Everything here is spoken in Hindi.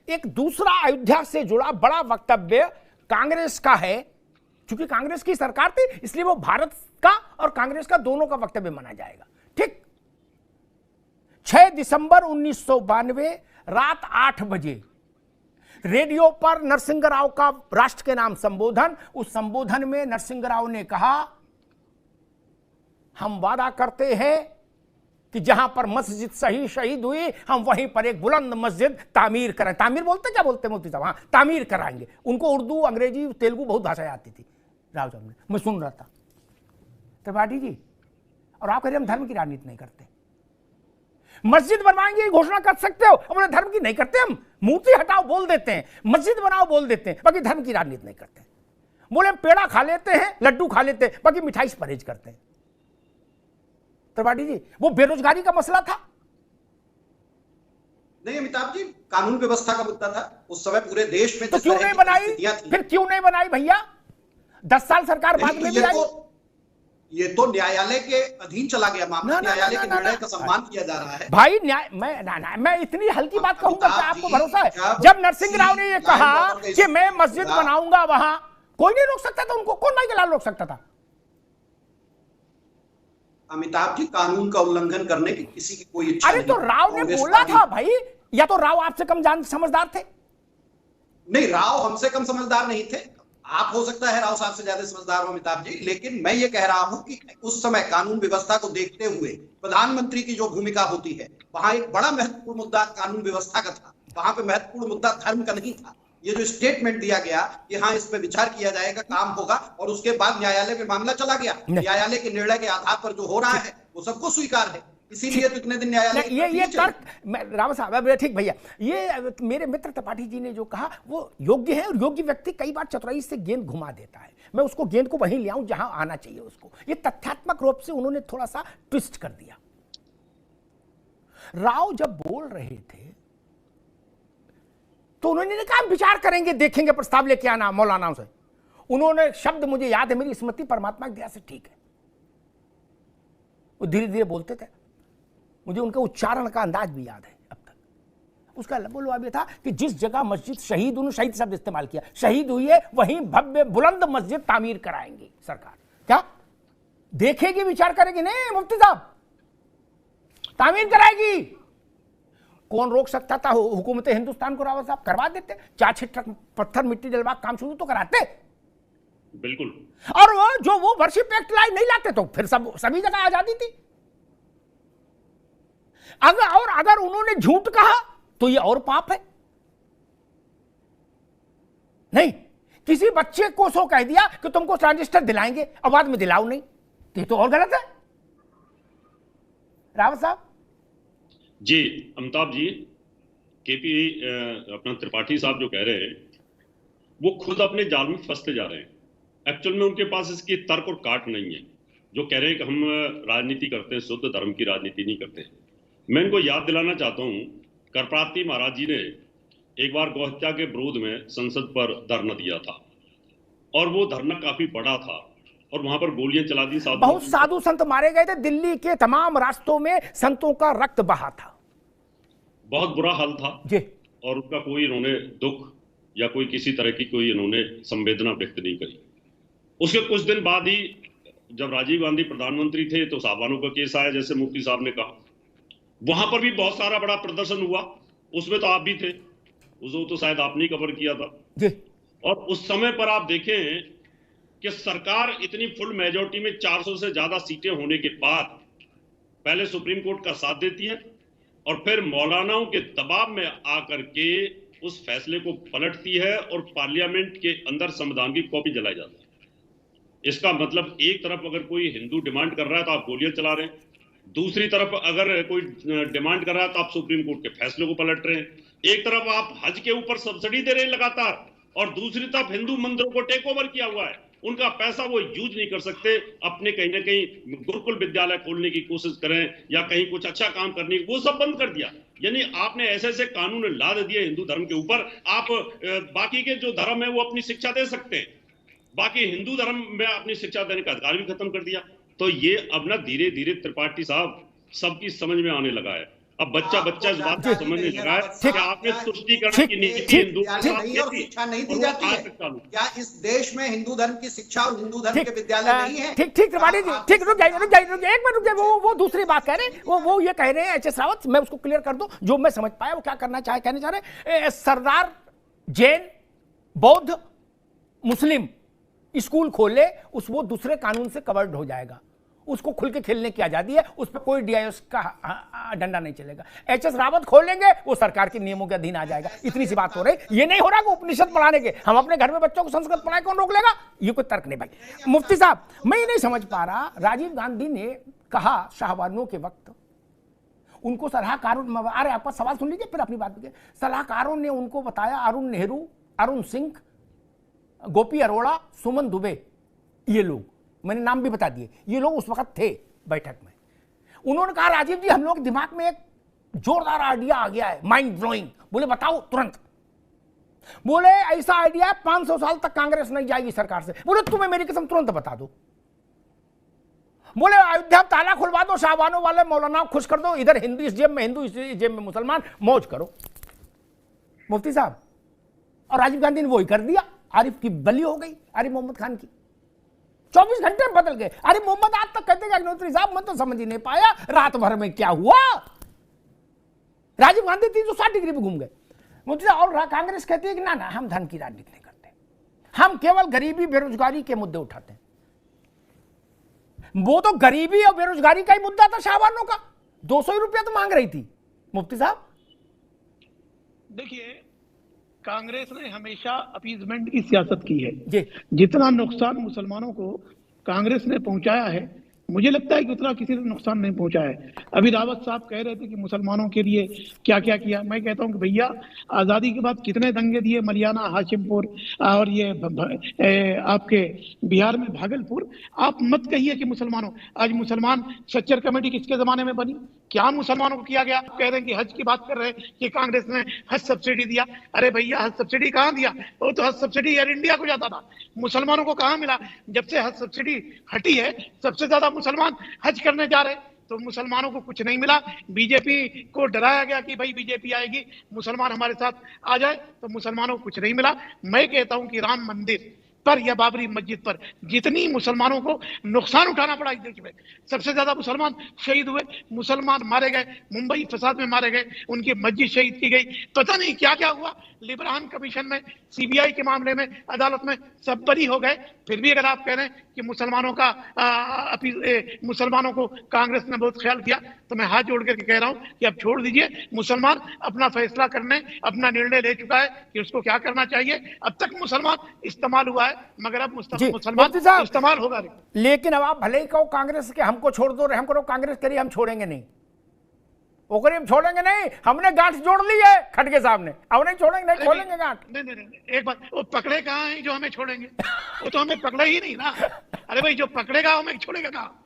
एक दूसरा अयोध्या से जुड़ा बड़ा वक्तव्य कांग्रेस का है। क्योंकि कांग्रेस की सरकार थी इसलिए वो भारत का और कांग्रेस का दोनों का वक्तव्य माना जाएगा। ठीक 6 दिसंबर 1992 रात 8 बजे रेडियो पर नरसिंह राव का राष्ट्र के नाम संबोधन, उस संबोधन में नरसिंह राव ने कहा, हम वादा करते हैं कि जहां पर मस्जिद शहीद हुई हम वहीं पर एक बुलंद मस्जिद तामीर करें। तामीर बोलते क्या बोलते मुफ्ती साहब? हाँ, तामीर कराएंगे। उनको उर्दू, अंग्रेजी, तेलुगु बहुत भाषाएं आती थी राव साहब ने, मैं सुन रहा था। त्रिपाठी जी, और आप कह रहे हम धर्म की राजनीति नहीं करते, मस्जिद बनवाएंगे घोषणा कर सकते हो, अपने धर्म की नहीं करते। हम मूर्ति हटाओ बोल देते हैं, मस्जिद बनाओ बोल देते हैं, बाकी धर्म की राजनीति नहीं करते। बोले पेड़ा खा लेते हैं, लड्डू खा लेते हैं, बाकी मिठाई से परहेज करते हैं। त्रिपाठी जी, वो बेरोजगारी का मसला था नहीं अमिताभ जी, कानून व्यवस्था का मुद्दा था उस समय पूरे देश में। तो क्यों नहीं बनाई? फिर क्यों नहीं बनाई भैया? 10 साल सरकार बाद में भी आई। ये तो न्यायालय के अधीन चला गया मामला, न्यायालय के निर्णय का सम्मान किया जा रहा है भाई। न्याय मैं इतनी हल्की बात कहूंगा क्या आपको भरोसा है? जब नरसिंह राव ने ये कहा कि मैं मस्जिद बनाऊंगा वहां, कोई नहीं रोक सकता था उनको। कौन भाई के लाल रोक सकता था? अमिताभ जी, कानून का उल्लंघन करने की किसी की कोई इच्छा नहीं। अरे तो राव ने बोला था भाई, या तो राव आपसे कम समझदार थे? नहीं, राव हमसे कम समझदार नहीं थे। आप हो सकता है राव साहब से ज्यादा समझदार हो अमिताभ जी, लेकिन मैं ये कह रहा हूं कि उस समय कानून व्यवस्था को देखते हुए प्रधानमंत्री की जो भूमिका होती है, वहां एक बड़ा महत्वपूर्ण मुद्दा कानून व्यवस्था का था। वहां पे महत्वपूर्ण मुद्दा धर्म का नहीं था। ये जो स्टेटमेंट दिया गया कि हाँ इस पे विचार किया जाएगा, काम होगा, और उसके बाद न्यायालय में मामला चला गया। न्यायालय के निर्णय के आधार पर जो हो रहा है वो सबको स्वीकार है, इसीलिए तो इतने दिन न्यायालय ये तर्क राव साहब, ठीक भैया, ये मेरे मित्र त्रिपाठी जी ने जो कहा वो योग्य है। और योग्य व्यक्ति कई बार चतुराई से गेंद घुमा देता है। मैं उसको गेंद को वहीं ले आऊं जहां आना चाहिए उसको। ये तथ्यात्मक रूप से उन्होंने थोड़ा सा ट्विस्ट कर दिया। राव जब बोल रहे थे तो उन्होंने कहा विचार करेंगे, देखेंगे, प्रस्ताव लेके आना मौलाना से। उन्होंने शब्द मुझे याद है, मेरी स्मृति परमात्मा की दया से ठीक है, वो धीरे धीरे बोलते थे, मुझे उनका उच्चारण का अंदाज भी याद है अब तक। उसका लबोलवाब ये था कि जिस जगह मस्जिद शहीद, उन्होंने शहीद शब्द इस्तेमाल किया, शहीद हुई है वहीं भव्य बुलंद मस्जिद तामीर कराएंगी सरकार। क्या देखेगी, विचार करेगी? नहीं मुफ्ती साहब, तामीर कराएगी। कौन रोक सकता था? हुकूमत हिंदुस्तान को रावत साहब करवा देते, 4-6 ट्रक पत्थर मिट्टी डलवा काम शुरू तो कराते। बिल्कुल। और वो वर्शिप एक्ट लाई नहीं लाते तो फिर सभी जगह आजादी थी। अगर उन्होंने झूठ कहा तो ये और पाप है। नहीं, किसी बच्चे को सो कह दिया कि तुमको ट्रांजिस्टर दिलाएंगे और बाद में दिलाओ नहीं, ये तो और गलत है। रावत साहब जी, अमिताभ जी, केपी अपना त्रिपाठी साहब जो कह रहे हैं वो खुद अपने जाल में फंसते जा रहे हैं। एक्चुअल में उनके पास इसकी तर्क और काट नहीं है। जो कह रहे हैं कि हम राजनीति करते हैं, शुद्ध धर्म की राजनीति नहीं करते। मैं इनको याद दिलाना चाहता हूं, करप्राती महाराज जी ने एक बार गौहत्या के विरोध में संसद पर धरना दिया था, और वो धरना काफी बड़ा था, और वहां पर गोलियां चला दी। बहुत साधु संत मारे गए थे, दिल्ली के तमाम रास्तों में संतों का रक्त बहा था, बहुत बुरा हाल था जी। और उनका कोई इन्होंने दुख या कोई किसी तरह की कोई इन्होंने संवेदना व्यक्त नहीं करी। उसके कुछ दिन बाद ही जब राजीव गांधी प्रधानमंत्री थे तो साहबानों का केस आया, जैसे मुफ्ती साहब ने कहा। वहां पर भी बहुत सारा बड़ा प्रदर्शन हुआ, उसमें तो आप भी थे, उसको तो शायद आपने कवर किया था जी। और उस समय पर आप देखें कि सरकार इतनी फुल मेजॉरिटी में 400 से ज्यादा सीटें होने के बाद पहले सुप्रीम कोर्ट का साथ देती है और फिर मौलानाओं के दबाव में आकर के उस फैसले को पलटती है और पार्लियामेंट के अंदर संविधान की कॉपी जलाई जाती है। इसका मतलब एक तरफ अगर कोई हिंदू डिमांड कर रहा है तो आप गोलियां चला रहे हैं, दूसरी तरफ अगर कोई डिमांड कर रहा है तो आप सुप्रीम कोर्ट के फैसले को पलट रहे हैं। एक तरफ आप हज के ऊपर सब्सिडी दे रहे हैं लगातार, और दूसरी तरफ हिंदू मंदिरों को टेक ओवर किया हुआ है। उनका पैसा वो यूज नहीं कर सकते, अपने कहीं ना कहीं गुरुकुल विद्यालय खोलने की कोशिश करें या कहीं कुछ अच्छा काम करने की, वो सब बंद कर दिया। यानी आपने ऐसे ऐसे कानून लाद दिए हिंदू धर्म के ऊपर। आप बाकी के जो धर्म है वो अपनी शिक्षा दे सकते हैं, बाकी हिंदू धर्म में अपनी शिक्षा देने का अधिकार भी खत्म कर दिया। तो ये अब ना धीरे धीरे त्रिपाठी साहब सबकी समझ में आने लगा है। अब बच्चा इस बात को समझने लगा है कि आपने तुष्टीकरण की नीति हिंदू नहीं और शिक्षा नहीं दी जाती है। क्या इस देश में हिंदू धर्म की शिक्षा और हिंदू धर्म के विद्यालय नहीं है? ठीक त्रिपाठी जी, ठीक, रुक जाइए एक मिनट रुक जाइए। वो दूसरी बात कह रहे हैं, वो ये कह रहे हैं एच एस रावत, मैं उसको क्लियर कर दूं जो मैं समझ पाया वो क्या कहना चाह रहे हैं। सरदार जैन बौद्ध मुस्लिम स्कूल खोले, वो दूसरे कानून से कवर्ड हो जाएगा, उसको खुल के खेलने की आजादी है, उस पर कोई डीआईएस का डंडा नहीं चलेगा। एचएस रावत खोलेंगे वो सरकार के नियमों के अधीन आ जाएगा। इतनी सी बात हो रही, ये नहीं हो रहा कि उपनिषद पढ़ाने के, हम अपने घर में बच्चों को संस्कृत पढ़ाए, कौन रोक लेगा? ये कोई तर्क नहीं भाई। मुफ्ती साहब, मैं ये नहीं समझ पा रहा, राजीव गांधी ने कहा शाहबानों के वक्त उनको सलाहकारों, अरे आपका सवाल सुन लीजिए फिर अपनी बात कीजिए। सलाहकारों ने उनको बताया, अरुण नेहरू, अरुण सिंह, गोपी अरोड़ा, सुमन दुबे, ये लोग, मैंने नाम भी बता दिए, ये लोग उस वक्त थे बैठक में। उन्होंने कहा राजीव जी हम लोग दिमाग में एक जोरदार आइडिया आ गया है, माइंड ब्लोइंग। बोले बताओ तुरंत। बोले ऐसा आइडिया 500 साल तक कांग्रेस नहीं जाएगी सरकार से। बोले तुम्हें मेरी कसम तुरंत बता दो। बोले अयोध्या ताला खुलवा दो, शाहबानों वाले मौलाना खुश कर दो, इधर हिंदू इस जेब में हिंदू, इस जेब में मुसलमान, मौज करो। मुफ्ती साहब, और राजीव गांधी ने वही कर दिया। आरिफ की बली हो गई, आरिफ मोहम्मद खान की, 24 घंटे में बदल गए। अरे मोहम्मद आज तक कहते हैं अग्निहोत्री साहब मैं तो समझ ही नहीं पाया रात भर में क्या हुआ। राजीव गांधी 360 डिग्री पे घूम गए। मुझे और कांग्रेस कहती है कि ना हम धन की राजनीति नहीं करते, हम केवल गरीबी बेरोजगारी के मुद्दे उठाते हैं। वो तो गरीबी और बेरोजगारी का ही मुद्दा था शाहबानों का, 200 रुपया तो मांग रही थी। मुफ्ती साहब देखिए, कांग्रेस ने हमेशा अपीजमेंट की सियासत की है। जी। जितना नुकसान मुसलमानों को कांग्रेस ने पहुंचाया है, मुझे लगता है कि उतना किसी ने नुकसान नहीं पहुंचाया है। अभी रावत साहब कह रहे थे कि मुसलमानों के लिए क्या क्या किया। मैं कहता हूं कि भैया आज़ादी के बाद कितने दंगे दिए, मलियाना, हाशिमपुर और ये आपके बिहार में भागलपुर। आप मत कहिए कि मुसलमानों, आज मुसलमान सच्चर कमेटी किसके जमाने में बनी? क्या मुसलमानों को किया गया? कह रहे हैं कि हज की बात कर रहे हैं कि कांग्रेस ने हज सब्सिडी दिया। अरे भैया हज सब्सिडी कहाँ दिया? वो तो हज सब्सिडी एयर इंडिया को जाता था, मुसलमानों को कहाँ मिला? जब से हज सब्सिडी हटी है सबसे ज्यादा मुसलमान हज करने जा रहे, तो मुसलमानों को कुछ नहीं मिला। बीजेपी को डराया गया कि भाई बीजेपी आएगी, मुसलमान हमारे साथ आ जाए, तो मुसलमानों को कुछ नहीं मिला। मैं कहता हूं कि राम मंदिर पर या बाबरी मस्जिद पर जितनी मुसलमानों को नुकसान उठाना पड़ा इस देश में, सबसे ज्यादा मुसलमान शहीद हुए, मुसलमान मारे गए, मुंबई फसाद में मारे गए, उनकी मस्जिद शहीद की गई, पता नहीं क्या क्या हुआ। लिबरान कमीशन में, सीबीआई के मामले में, अदालत में सब बरी हो गए। फिर भी अगर आप कह रहे हैं कि मुसलमानों को कांग्रेस ने बहुत ख्याल किया, तो मैं हाथ जोड़ करके कह रहा हूं कि अब छोड़ दीजिए। मुसलमान अपना फैसला करने, अपना निर्णय ले चुका है कि उसको क्या करना चाहिए। अब तक मुसलमान इस्तेमाल हुआ है, मगर अब मुसलमान इस्तेमाल होगा नहीं। लेकिन अब आप भले ही कहो कांग्रेस के हमको छोड़ दो, हम करो कांग्रेस करिए, हम छोड़ेंगे नहीं, ओकरे हम छोड़ेंगे नहीं। हमने गांठ जोड़ ली है खड़गे साहब ने, अब नहीं छोड़ेंगे, नहीं खोलेंगे गांठ। नहीं, एक बात, वो पकड़े कहाँ हैं जो हमें छोड़ेंगे? वो तो हमें पकड़े ही नहीं ना। अरे भाई जो पकड़ेगा हमें छोड़ेगा कहाँ?